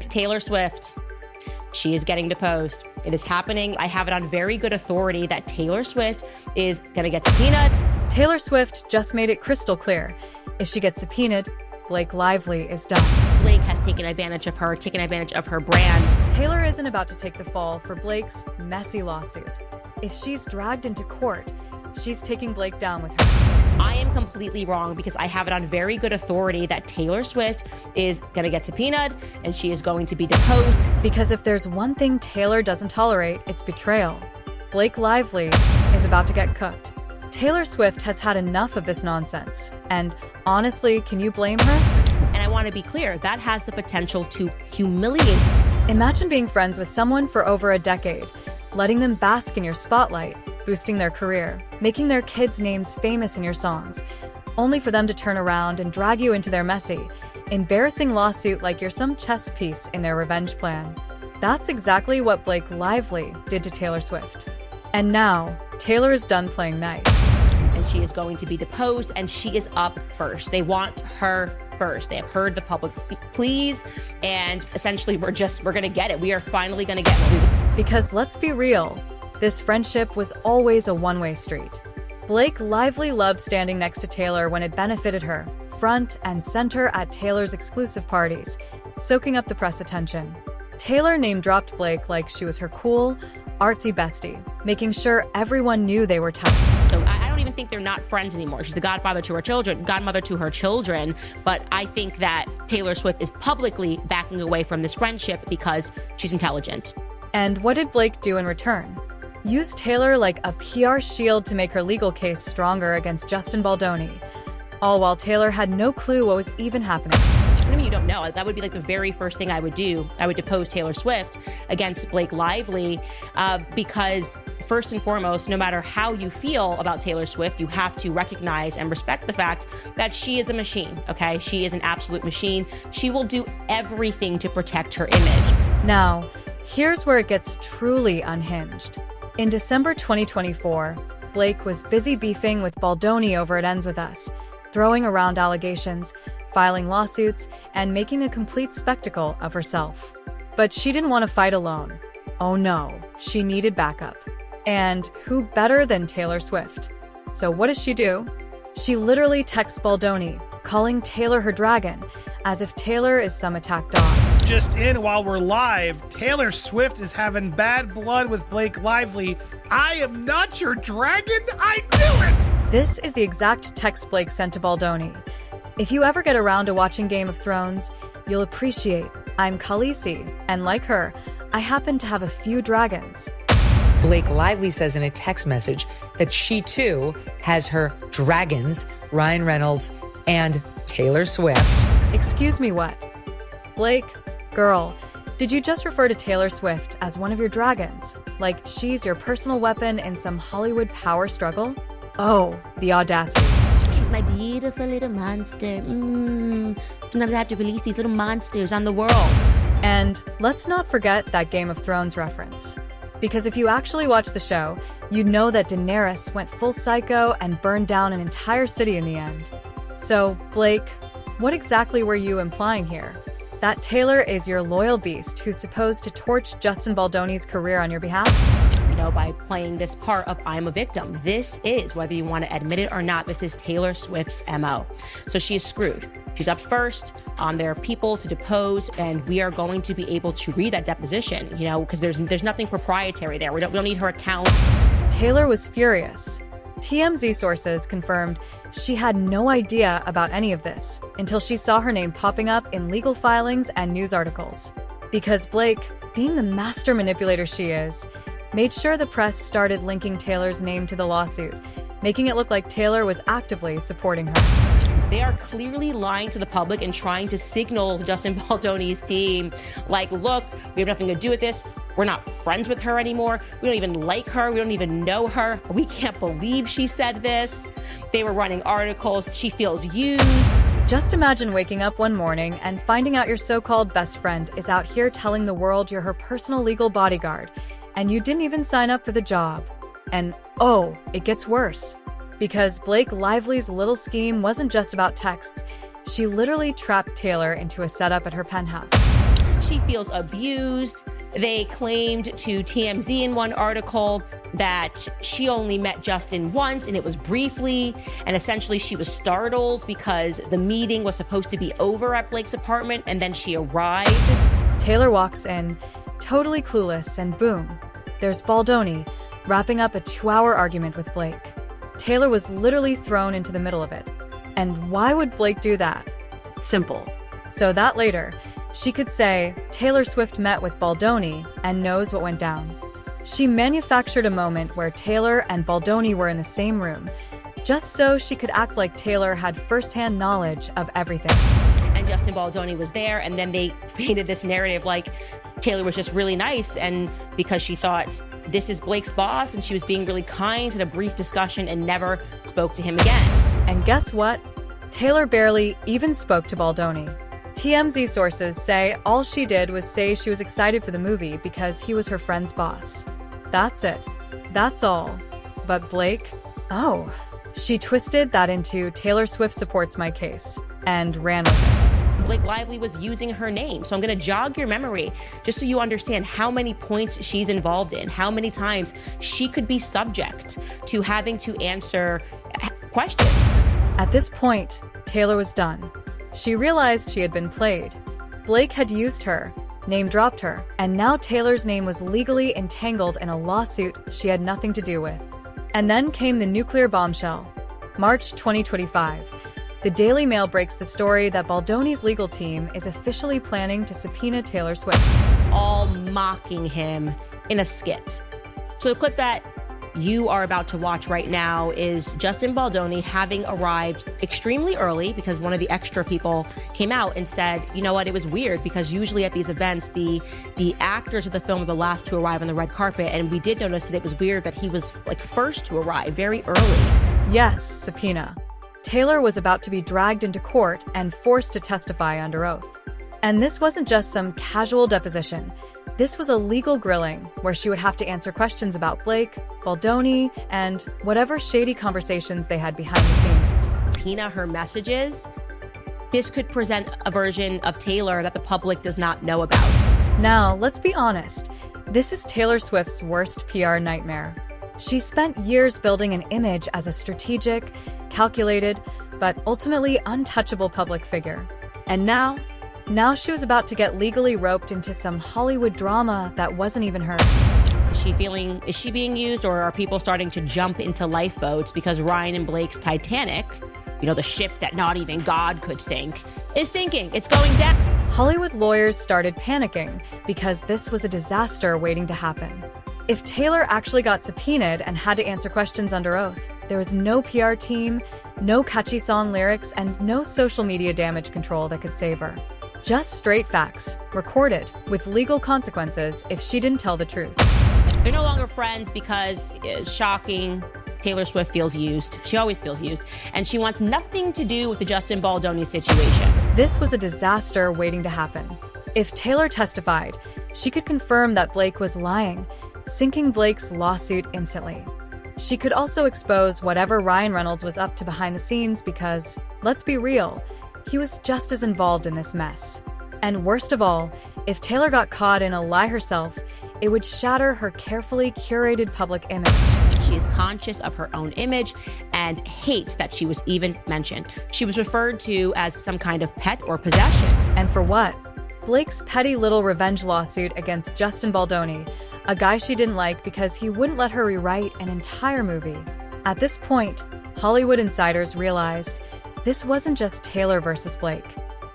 Taylor Swift. She is getting deposed. It is happening. I have it on very good authority that Taylor Swift is going to get subpoenaed. Taylor Swift just made it crystal clear. If she gets subpoenaed, Blake Lively is done. Blake has taken advantage of her, taken advantage of her brand. Taylor isn't about to take the fall for Blake's messy lawsuit. If she's dragged into court, she's taking Blake down with her. I am completely wrong because I have it on very good authority that Taylor Swift is going to get subpoenaed and she is going to be deposed. Because if there's one thing Taylor doesn't tolerate, it's betrayal. Blake Lively is about to get cooked. Taylor Swift has had enough of this nonsense. And honestly, can you blame her? And I want to be clear, that has the potential to humiliate. Imagine being friends with someone for over a decade, letting them bask in your spotlight, boosting their career, making their kids' names famous in your songs, only for them to turn around and drag you into their messy, embarrassing lawsuit like you're some chess piece in their revenge plan. That's exactly what Blake Lively did to Taylor Swift. And now, Taylor is done playing nice. And she is going to be deposed, and she is up first. They want her first. They have heard the public pleas, and essentially we're going to get it. We are finally going to get what we want. Because let's be real, this friendship was always a one-way street. Blake Lively loved standing next to Taylor when it benefited her, front and center at Taylor's exclusive parties, soaking up the press attention. Taylor name-dropped Blake like she was her cool, artsy bestie, making sure everyone knew they were tight. So I don't even think they're not friends anymore. She's the godmother to her children, but I think that Taylor Swift is publicly backing away from this friendship because she's intelligent. And what did Blake do in return? Use Taylor like a PR shield to make her legal case stronger against Justin Baldoni, all while Taylor had no clue what was even happening. What do you mean you don't know? That would be like the very first thing I would do. I would depose Taylor Swift against Blake Lively because first and foremost, no matter how you feel about Taylor Swift, you have to recognize and respect the fact that she is a machine, okay? She is an absolute machine. She will do everything to protect her image. Now, here's where it gets truly unhinged. In December 2024, Blake was busy beefing with Baldoni over It Ends With Us, throwing around allegations, filing lawsuits, and making a complete spectacle of herself. But she didn't want to fight alone. Oh no, she needed backup. And who better than Taylor Swift? So what does she do? She literally texts Baldoni, calling Taylor her dragon, as if Taylor is some attacked dog. Just in while we're live, Taylor Swift is having bad blood with Blake Lively. I am not your dragon, I knew it! This is the exact text Blake sent to Baldoni. If you ever get around to watching Game of Thrones, you'll appreciate I'm Khaleesi, and like her, I happen to have a few dragons. Blake Lively says in a text message that she too has her dragons, Ryan Reynolds and Taylor Swift. Excuse me, what? Blake, girl, did you just refer to Taylor Swift as one of your dragons? Like she's your personal weapon in some Hollywood power struggle? Oh, the audacity. She's my beautiful little monster. Sometimes I have to release these little monsters on the world. And let's not forget that Game of Thrones reference. Because if you actually watch the show, you'd know that Daenerys went full psycho and burned down an entire city in the end. So, Blake, what exactly were you implying here? That Taylor is your loyal beast who's supposed to torch Justin Baldoni's career on your behalf? You know, by playing this part of I'm a victim. This is, whether you want to admit it or not, this is Taylor Swift's MO. So she is screwed. She's up first. There are people to depose, and we are going to be able to read that deposition, you know, because there's nothing proprietary there. We don't need her accounts. Taylor was furious. TMZ sources confirmed she had no idea about any of this until she saw her name popping up in legal filings and news articles. Because Blake, being the master manipulator she is, made sure the press started linking Taylor's name to the lawsuit, making it look like Taylor was actively supporting her. They are clearly lying to the public and trying to signal Justin Baldoni's team, like, look, we have nothing to do with this. We're not friends with her anymore. We don't even like her. We don't even know her. We can't believe she said this. They were running articles. She feels used. Just imagine waking up one morning and finding out your so-called best friend is out here telling the world you're her personal legal bodyguard, and you didn't even sign up for the job. And oh, it gets worse. Because Blake Lively's little scheme wasn't just about texts. She literally trapped Taylor into a setup at her penthouse. She feels abused. They claimed to TMZ in one article that she only met Justin once and it was briefly. And essentially she was startled because the meeting was supposed to be over at Blake's apartment and then she arrived. Taylor walks in, totally clueless, and boom, there's Baldoni wrapping up a 2-hour argument with Blake. Taylor was literally thrown into the middle of it. And why would Blake do that? Simple. So that later, she could say Taylor Swift met with Baldoni and knows what went down. She manufactured a moment where Taylor and Baldoni were in the same room, just so she could act like Taylor had firsthand knowledge of everything. And Justin Baldoni was there, and then they painted this narrative like Taylor was just really nice, and because she thought this is Blake's boss, and she was being really kind in a brief discussion and never spoke to him again. And guess what? Taylor barely even spoke to Baldoni. TMZ sources say all she did was say she was excited for the movie because he was her friend's boss. That's it. That's all. But Blake? Oh, she twisted that into Taylor Swift supports my case and ran with it. Blake Lively was using her name. So I'm going to jog your memory just so you understand how many points she's involved in, how many times she could be subject to having to answer questions. At this point, Taylor was done. She realized she had been played. Blake had used her, name-dropped her, and now Taylor's name was legally entangled in a lawsuit she had nothing to do with. And then came the nuclear bombshell. March 2025. The Daily Mail breaks the story that Baldoni's legal team is officially planning to subpoena Taylor Swift. All mocking him in a skit. So the clip that you are about to watch right now is Justin Baldoni having arrived extremely early because one of the extra people came out and said, you know what, it was weird because usually at these events, the actors of the film are the last to arrive on the red carpet. And we did notice that it was weird that he was like first to arrive very early. Yes, subpoena. Taylor was about to be dragged into court and forced to testify under oath. And this wasn't just some casual deposition. This was a legal grilling where she would have to answer questions about Blake, Baldoni, and whatever shady conversations they had behind the scenes. Subpoena her messages. This could present a version of Taylor that the public does not know about. Now, let's be honest. This is Taylor Swift's worst PR nightmare. She spent years building an image as a strategic, calculated, but ultimately untouchable public figure. And now she was about to get legally roped into some Hollywood drama that wasn't even hers. Is she being used, or are people starting to jump into lifeboats because Ryan and Blake's Titanic, you know, the ship that not even God could sink, is sinking? It's going down. Hollywood lawyers started panicking because this was a disaster waiting to happen. If Taylor actually got subpoenaed and had to answer questions under oath, there was no PR team, no catchy song lyrics, and no social media damage control that could save her. Just straight facts, recorded, with legal consequences if she didn't tell the truth. They're no longer friends because, shocking, Taylor Swift feels used. She always feels used. And she wants nothing to do with the Justin Baldoni situation. This was a disaster waiting to happen. If Taylor testified, she could confirm that Blake was lying, sinking Blake's lawsuit instantly. She could also expose whatever Ryan Reynolds was up to behind the scenes because, let's be real, he was just as involved in this mess. And worst of all, if Taylor got caught in a lie herself, it would shatter her carefully curated public image. She is conscious of her own image and hates that she was even mentioned. She was referred to as some kind of pet or possession. And for what? Blake's petty little revenge lawsuit against Justin Baldoni, a guy she didn't like because he wouldn't let her rewrite an entire movie. At this point, Hollywood insiders realized this wasn't just Taylor versus Blake.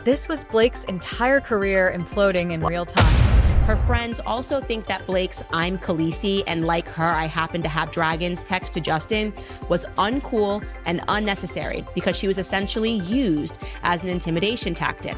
This was Blake's entire career imploding in real time. Her friends also think that Blake's "I'm Khaleesi and like her, I happen to have dragons" text to Justin was uncool and unnecessary because she was essentially used as an intimidation tactic.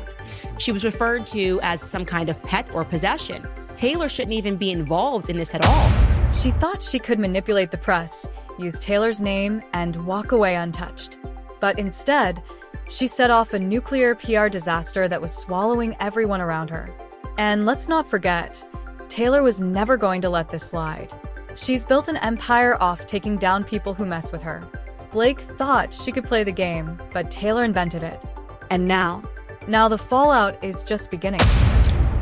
She was referred to as some kind of pet or possession. Taylor shouldn't even be involved in this at all. She thought she could manipulate the press, use Taylor's name, and walk away untouched. But instead, she set off a nuclear PR disaster that was swallowing everyone around her. And let's not forget, Taylor was never going to let this slide. She's built an empire off taking down people who mess with her. Blake thought she could play the game, but Taylor invented it. And now the fallout is just beginning.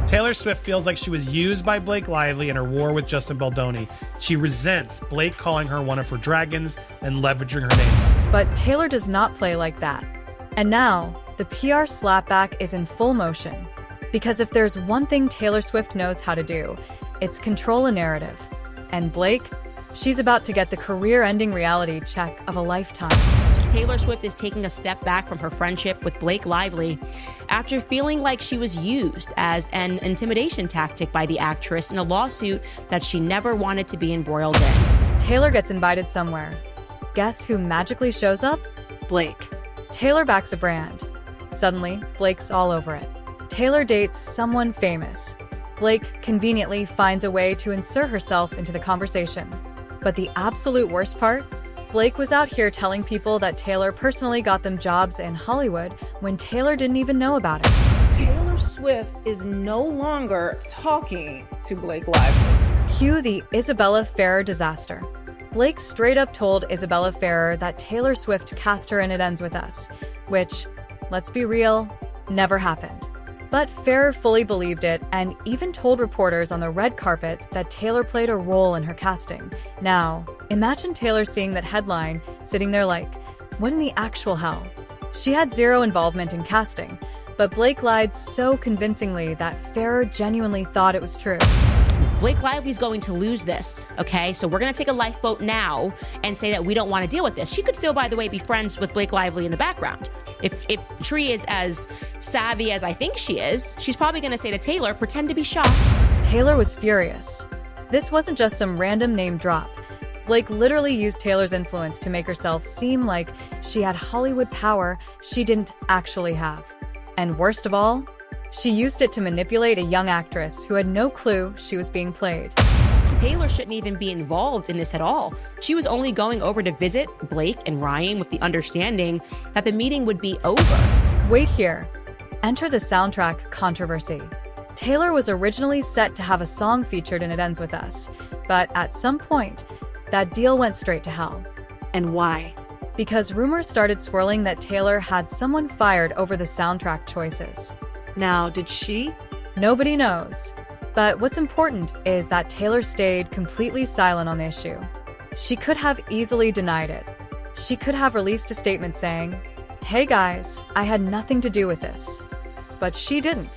Taylor Swift feels like she was used by Blake Lively in her war with Justin Baldoni. She resents Blake calling her one of her dragons and leveraging her name. But Taylor does not play like that. And now, the PR slapback is in full motion. Because if there's one thing Taylor Swift knows how to do, it's control a narrative. And Blake, she's about to get the career-ending reality check of a lifetime. Taylor Swift is taking a step back from her friendship with Blake Lively after feeling like she was used as an intimidation tactic by the actress in a lawsuit that she never wanted to be embroiled in. Taylor gets invited somewhere. Guess who magically shows up? Blake. Taylor backs a brand. Suddenly, Blake's all over it. Taylor dates someone famous. Blake conveniently finds a way to insert herself into the conversation. But the absolute worst part? Blake was out here telling people that Taylor personally got them jobs in Hollywood when Taylor didn't even know about it. Taylor Swift is no longer talking to Blake Lively. Cue the Isabella Ferrer disaster. Blake straight up told Isabella Ferrer that Taylor Swift cast her in It Ends With Us, which, let's be real, never happened. But Ferrer fully believed it and even told reporters on the red carpet that Taylor played a role in her casting. Now, imagine Taylor seeing that headline, sitting there like, what in the actual hell? She had zero involvement in casting, but Blake lied so convincingly that Ferrer genuinely thought it was true. Blake Lively's going to lose this, okay? So we're going to take a lifeboat now and say that we don't want to deal with this. She could still, by the way, be friends with Blake Lively in the background. If Tree is as savvy as I think she is, she's probably going to say to Taylor, pretend to be shocked. Taylor was furious. This wasn't just some random name drop. Blake literally used Taylor's influence to make herself seem like she had Hollywood power she didn't actually have. And worst of all, she used it to manipulate a young actress who had no clue she was being played. Taylor shouldn't even be involved in this at all. She was only going over to visit Blake and Ryan with the understanding that the meeting would be over. Wait here. Enter the soundtrack controversy. Taylor was originally set to have a song featured in It Ends With Us, but at some point, that deal went straight to hell. And why? Because rumors started swirling that Taylor had someone fired over the soundtrack choices. Now, did she? Nobody knows. But what's important is that Taylor stayed completely silent on the issue. She could have easily denied it. She could have released a statement saying, "Hey guys, I had nothing to do with this." But she didn't.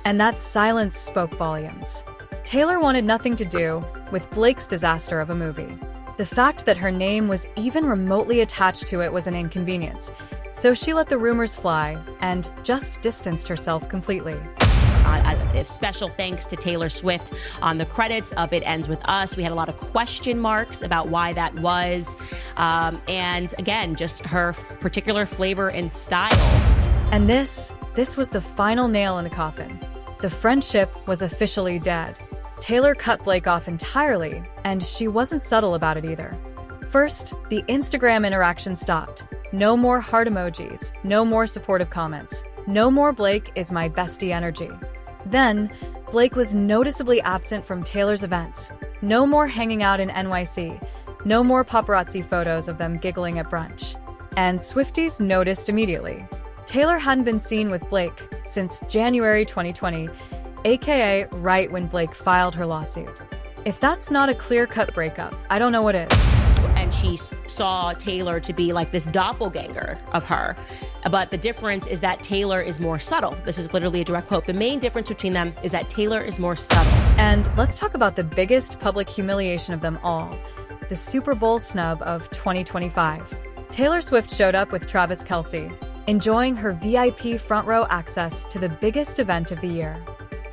And that silence spoke volumes. Taylor wanted nothing to do with Blake's disaster of a movie. The fact that her name was even remotely attached to it was an inconvenience. So she let the rumors fly and just distanced herself completely. A special thanks to Taylor Swift on the credits of It Ends With Us. We had a lot of question marks about why that was. And again, just her particular flavor and style. And this was the final nail in the coffin. The friendship was officially dead. Taylor cut Blake off entirely, and she wasn't subtle about it either. First, the Instagram interaction stopped. No more heart emojis, no more supportive comments, no more Blake is my bestie energy. Then, Blake was noticeably absent from Taylor's events. No more hanging out in NYC, no more paparazzi photos of them giggling at brunch. And Swifties noticed immediately. Taylor hadn't been seen with Blake since January 2020, aka right when Blake filed her lawsuit. If that's not a clear-cut breakup, I don't know what is. And she saw Taylor to be like this doppelganger of her. But the difference is that Taylor is more subtle. This is literally a direct quote. The main difference between them is that Taylor is more subtle. And let's talk about the biggest public humiliation of them all, the Super Bowl snub of 2025. Taylor Swift showed up with Travis Kelce, enjoying her VIP front row access to the biggest event of the year.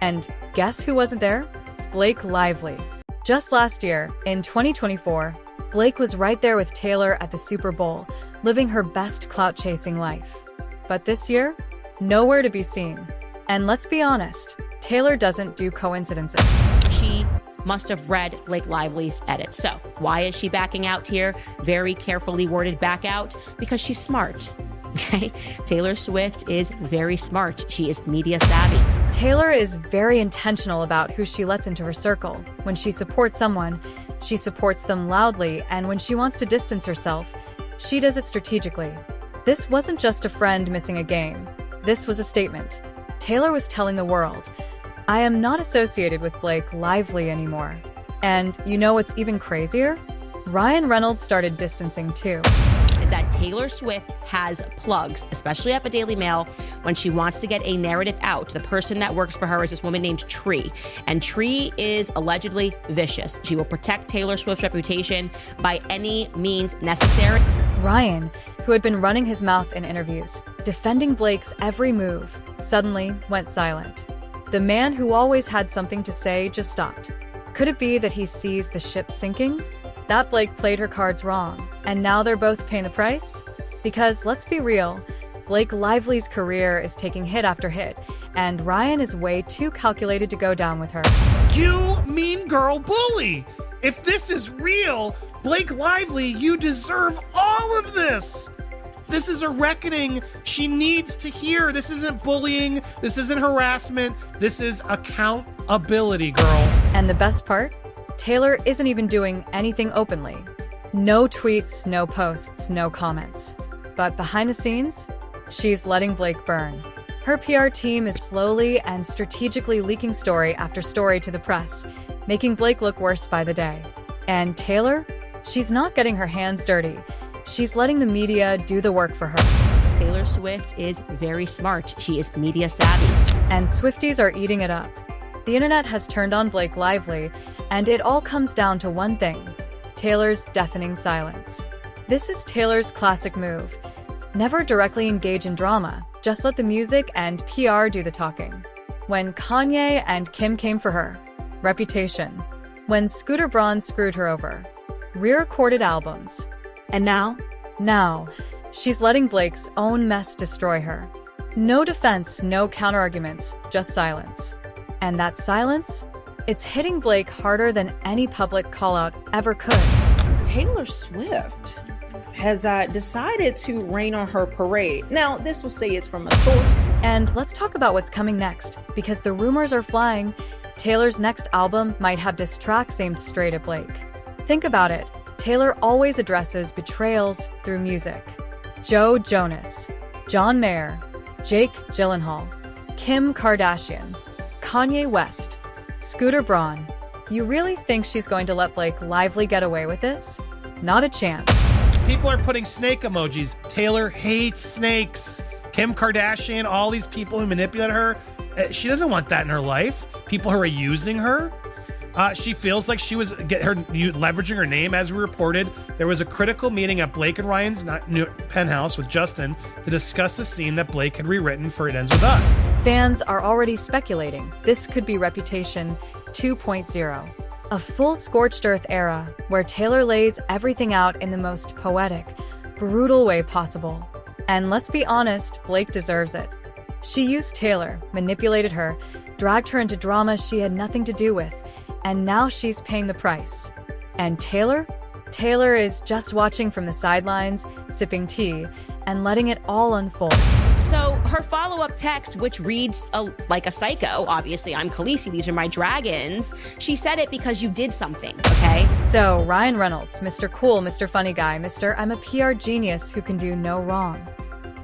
And guess who wasn't there? Blake Lively. Just last year, in 2024, Blake was right there with Taylor at the Super Bowl, living her best clout-chasing life. But this year, nowhere to be seen. And let's be honest, Taylor doesn't do coincidences. She must have read Blake Lively's edit. So why is she backing out here? Very carefully worded back out, because she's smart. Okay? Taylor Swift is very smart. She is media savvy. Taylor is very intentional about who she lets into her circle. When she supports someone, she supports them loudly, and when she wants to distance herself, she does it strategically. This wasn't just a friend missing a game. This was a statement. Taylor was telling the world, I am not associated with Blake Lively anymore. And you know what's even crazier? Ryan Reynolds started distancing too. Is that Taylor Swift has plugs, especially at the Daily Mail, when she wants to get a narrative out. The person that works for her is this woman named Tree, and Tree is allegedly vicious. She will protect Taylor Swift's reputation by any means necessary. Ryan, who had been running his mouth in interviews, defending Blake's every move, suddenly went silent. The man who always had something to say just stopped. Could it be that he sees the ship sinking? That Blake played her cards wrong, and now they're both paying the price? Because let's be real, Blake Lively's career is taking hit after hit, and Ryan is way too calculated to go down with her. You mean girl bully! If this is real, Blake Lively, you deserve all of this! This is a reckoning she needs to hear. This isn't bullying. This isn't harassment. This is accountability, girl. And the best part? Taylor isn't even doing anything openly. No tweets, no posts, no comments. But behind the scenes, she's letting Blake burn. Her PR team is slowly and strategically leaking story after story to the press, making Blake look worse by the day. And Taylor? She's not getting her hands dirty. She's letting the media do the work for her. Taylor Swift is very smart. She is media savvy. And Swifties are eating it up. The internet has turned on Blake Lively, and it all comes down to one thing: Taylor's deafening silence. This is Taylor's classic move. Never directly engage in drama, just let the music and PR do the talking. When Kanye and Kim came for her, Reputation. When Scooter Braun screwed her over, re-recorded albums. And now? Now, she's letting Blake's own mess destroy her. No defense, no counterarguments, just silence. And that silence? It's hitting Blake harder than any public call-out ever could. Taylor Swift has decided to rain on her parade. Now, this will say it's from a source. And let's talk about what's coming next, because the rumors are flying. Taylor's next album might have diss tracks aimed straight at Blake. Think about it. Taylor always addresses betrayals through music. Joe Jonas, John Mayer, Jake Gyllenhaal, Kim Kardashian, Kanye West, Scooter Braun. You really think she's going to let Blake Lively get away with this? Not a chance. People are putting snake emojis. Taylor hates snakes. Kim Kardashian, all these people who manipulate her. She doesn't want that in her life. People who are using her. She feels like she was leveraging her name. As we reported, there was a critical meeting at Blake and Ryan's penthouse with Justin to discuss a scene that Blake had rewritten for It Ends With Us. Fans are already speculating this could be Reputation 2.0, a full scorched earth era where Taylor lays everything out in the most poetic, brutal way possible. And let's be honest, Blake deserves it. She used Taylor, manipulated her, dragged her into drama she had nothing to do with, and now she's paying the price. And Taylor? Taylor is just watching from the sidelines, sipping tea, and letting it all unfold. So her follow-up text, which reads like a psycho, obviously, I'm Khaleesi, these are my dragons. She said it because you did something, okay? So Ryan Reynolds, Mr. Cool, Mr. Funny Guy, Mr. I'm a PR genius who can do no wrong.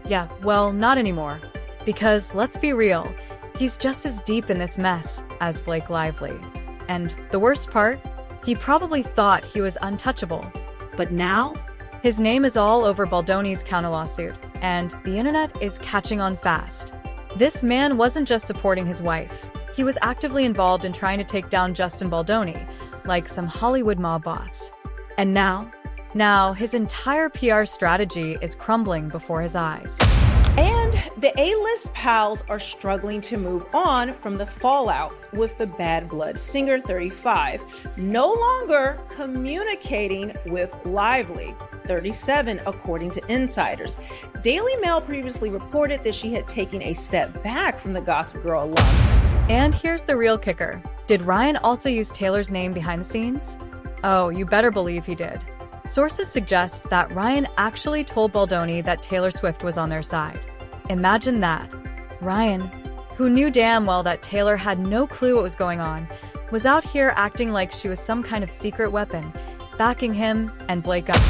Yeah, well, not anymore. Because let's be real, he's just as deep in this mess as Blake Lively. And the worst part, he probably thought he was untouchable. But now? His name is all over Baldoni's counter lawsuit, and the internet is catching on fast. This man wasn't just supporting his wife. He was actively involved in trying to take down Justin Baldoni, like some Hollywood mob boss. And now? Now, his entire PR strategy is crumbling before his eyes. And the A-list pals are struggling to move on from the fallout, with the Bad Blood singer 35 no longer communicating with Lively, 37, according to insiders. Daily Mail previously reported that she had taken a step back from the Gossip Girl alum. And here's the real kicker. Did Ryan also use Taylor's name behind the scenes? Oh, you better believe he did. Sources suggest that Ryan actually told Baldoni that Taylor Swift was on their side. Imagine that. Ryan, who knew damn well that Taylor had no clue what was going on, was out here acting like she was some kind of secret weapon, backing him and Blake up.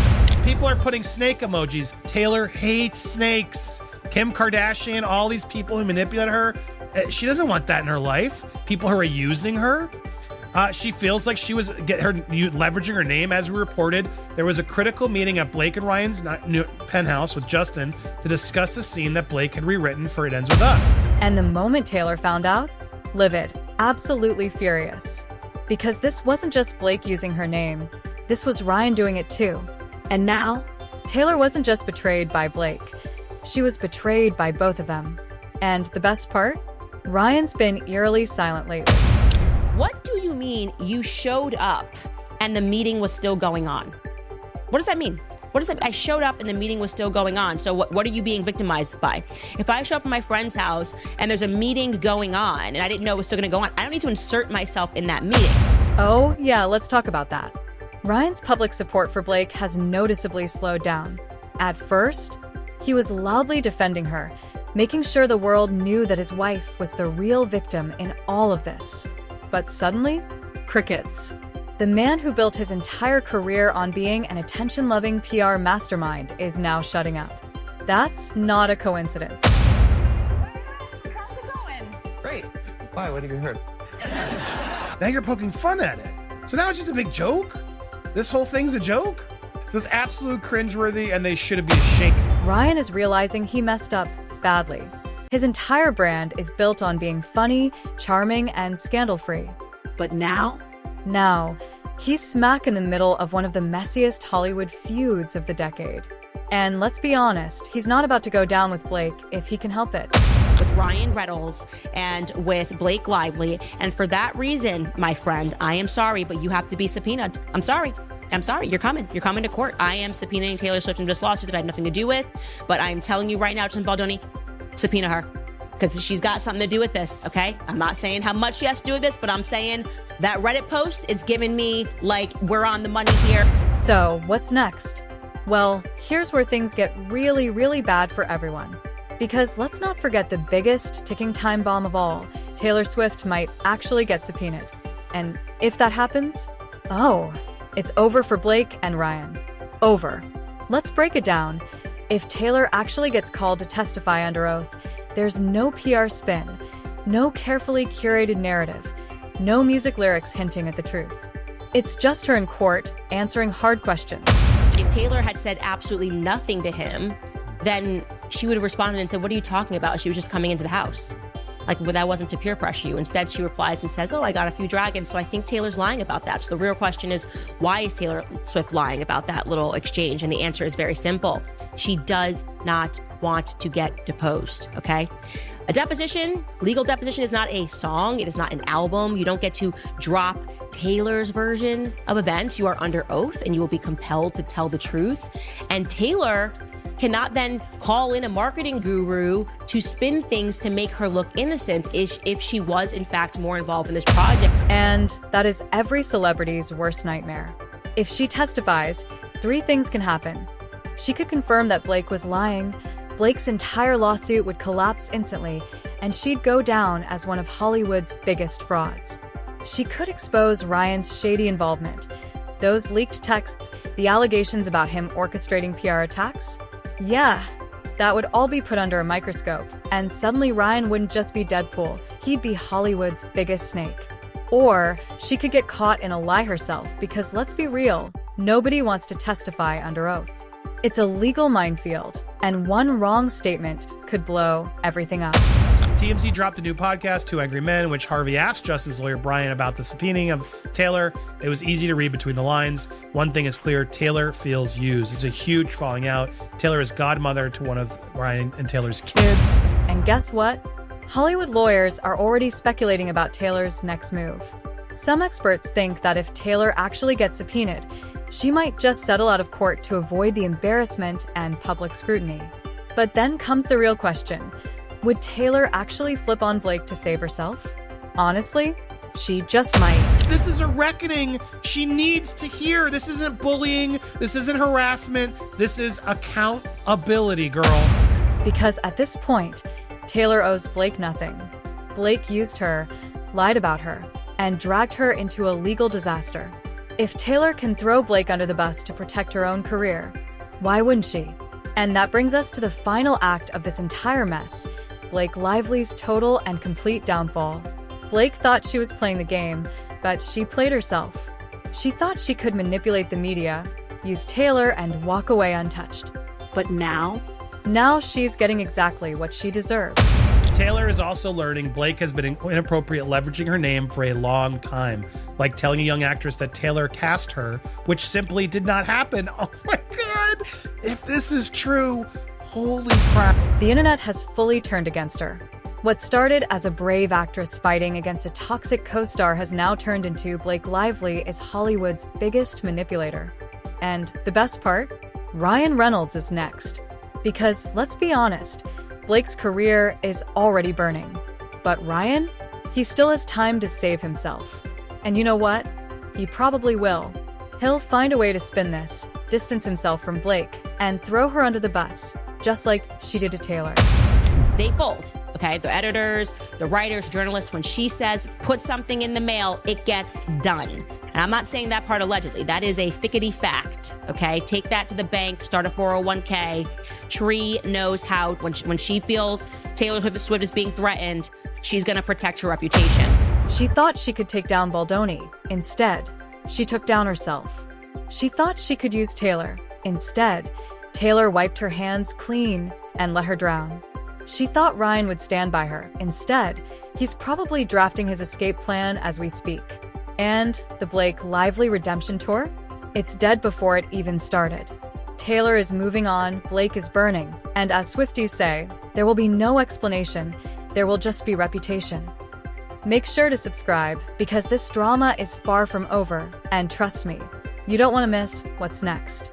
People are putting snake emojis. Taylor hates snakes. Kim Kardashian, all these people who manipulate her. She doesn't want that in her life. People who are using her. She feels like she was leveraging her name. As we reported, there was a critical meeting at Blake and Ryan's penthouse with Justin to discuss a scene that Blake had rewritten for It Ends With Us. And the moment Taylor found out, livid, absolutely furious. Because this wasn't just Blake using her name, this was Ryan doing it too. And now, Taylor wasn't just betrayed by Blake, she was betrayed by both of them. And the best part? Ryan's been eerily silent lately. What do you mean you showed up and the meeting was still going on? What does that mean? What does that? I showed up and the meeting was still going on. So what are you being victimized by? If I show up at my friend's house and there's a meeting going on and I didn't know it was still going to go on, I don't need to insert myself in that meeting. Oh, yeah, let's talk about that. Ryan's public support for Blake has noticeably slowed down. At first, he was loudly defending her, making sure the world knew that his wife was the real victim in all of this. But suddenly, crickets. The man who built his entire career on being an attention-loving PR mastermind is now shutting up. That's not a coincidence. How's it going? Great. Why? What have you heard? Now you're poking fun at it. So now it's just a big joke? This whole thing's a joke? This is absolute cringeworthy and they should be ashamed. Ryan is realizing he messed up badly. His entire brand is built on being funny, charming, and scandal-free. but now, Now, he's smack in the middle of one of the messiest Hollywood feuds of the decade. And let's be honest, he's not about to go down with Blake if he can help it. with Ryan Reynolds and with Blake Lively. And for that reason, my friend, I am sorry, but you have to be subpoenaed. I'm sorry. You're coming. You're coming to court. I am subpoenaing Taylor Swift in this lawsuit that I had nothing to do with. But I'm telling you right now, Justin Baldoni, subpoena her. Because she's got something to do with this, okay? I'm not saying how much she has to do with this, but I'm saying that Reddit post, it's giving me like we're on the money here. So, what's next? Well, here's where things get really, really bad for everyone. Because let's not forget the biggest ticking time bomb of all. Taylor Swift might actually get subpoenaed. And if that happens, it's over for Blake and Ryan. Over. Let's break it down. If Taylor actually gets called to testify under oath, there's no PR spin, no carefully curated narrative, no music lyrics hinting at the truth. It's just her in court answering hard questions. If Taylor had said absolutely nothing to him, then she would have responded and said, what are you talking about? She was just coming into the house. Like, well, that wasn't to peer pressure you. Instead, she replies and says, I got a few dragons. So I think Taylor's lying about that. So the real question is, why is Taylor Swift lying about that little exchange? And the answer is very simple. She does not want to get deposed, okay? A deposition, legal deposition, is not a song. It is not an album. You don't get to drop Taylor's version of events. You are under oath and you will be compelled to tell the truth. And Taylor cannot then call in a marketing guru to spin things to make her look innocent if she was in fact more involved in this project. And that is every celebrity's worst nightmare. If she testifies, 3 things can happen. She could confirm that Blake was lying, Blake's entire lawsuit would collapse instantly, and she'd go down as one of Hollywood's biggest frauds. She could expose Ryan's shady involvement. Those leaked texts, the allegations about him orchestrating PR attacks, yeah, that would all be put under a microscope, and suddenly Ryan wouldn't just be Deadpool, he'd be Hollywood's biggest snake. Or she could get caught in a lie herself, because let's be real, nobody wants to testify under oath. It's a legal minefield, and one wrong statement could blow everything up. TMZ dropped a new podcast, Two Angry Men, in which Harvey asked Justice lawyer Brian about the subpoenaing of Taylor. It was easy to read between the lines. One thing is clear, Taylor feels used. It's a huge falling out. Taylor is godmother to one of Brian and Taylor's kids. And guess what? Hollywood lawyers are already speculating about Taylor's next move. Some experts think that if Taylor actually gets subpoenaed, she might just settle out of court to avoid the embarrassment and public scrutiny. But then comes the real question. Would Taylor actually flip on Blake to save herself? Honestly, she just might. This is a reckoning she needs to hear. This isn't bullying. This isn't harassment. This is accountability, girl. Because at this point, Taylor owes Blake nothing. Blake used her, lied about her, and dragged her into a legal disaster. If Taylor can throw Blake under the bus to protect her own career, why wouldn't she? And that brings us to the final act of this entire mess. Blake Lively's total and complete downfall. Blake thought she was playing the game, but she played herself. She thought she could manipulate the media, use Taylor, and walk away untouched. But now? Now she's getting exactly what she deserves. Taylor is also learning Blake has been inappropriate leveraging her name for a long time, like telling a young actress that Taylor cast her, which simply did not happen. Oh my God. If this is true, holy crap. The internet has fully turned against her. What started as a brave actress fighting against a toxic co-star has now turned into Blake Lively is Hollywood's biggest manipulator. And the best part? Ryan Reynolds is next. Because, let's be honest, Blake's career is already burning. But Ryan? He still has time to save himself. And you know what? He probably will. He'll find a way to spin this, distance himself from Blake, and throw her under the bus, just like she did to Taylor. They fold, okay? The editors, the writers, journalists, when she says, put something in the mail, it gets done. And I'm not saying that part allegedly. That is a fickety fact, okay? Take that to the bank, start a 401k. Tree knows how, when she feels Taylor Swift is being threatened, she's gonna protect her reputation. She thought she could take down Baldoni. Instead, she took down herself. She thought she could use Taylor. Instead, Taylor wiped her hands clean and let her drown. She thought Ryan would stand by her. Instead, he's probably drafting his escape plan as we speak. And the Blake Lively redemption tour? It's dead before it even started. Taylor is moving on, Blake is burning, and as Swifties say, there will be no explanation, there will just be reputation. Make sure to subscribe, because this drama is far from over, and trust me, you don't want to miss what's next.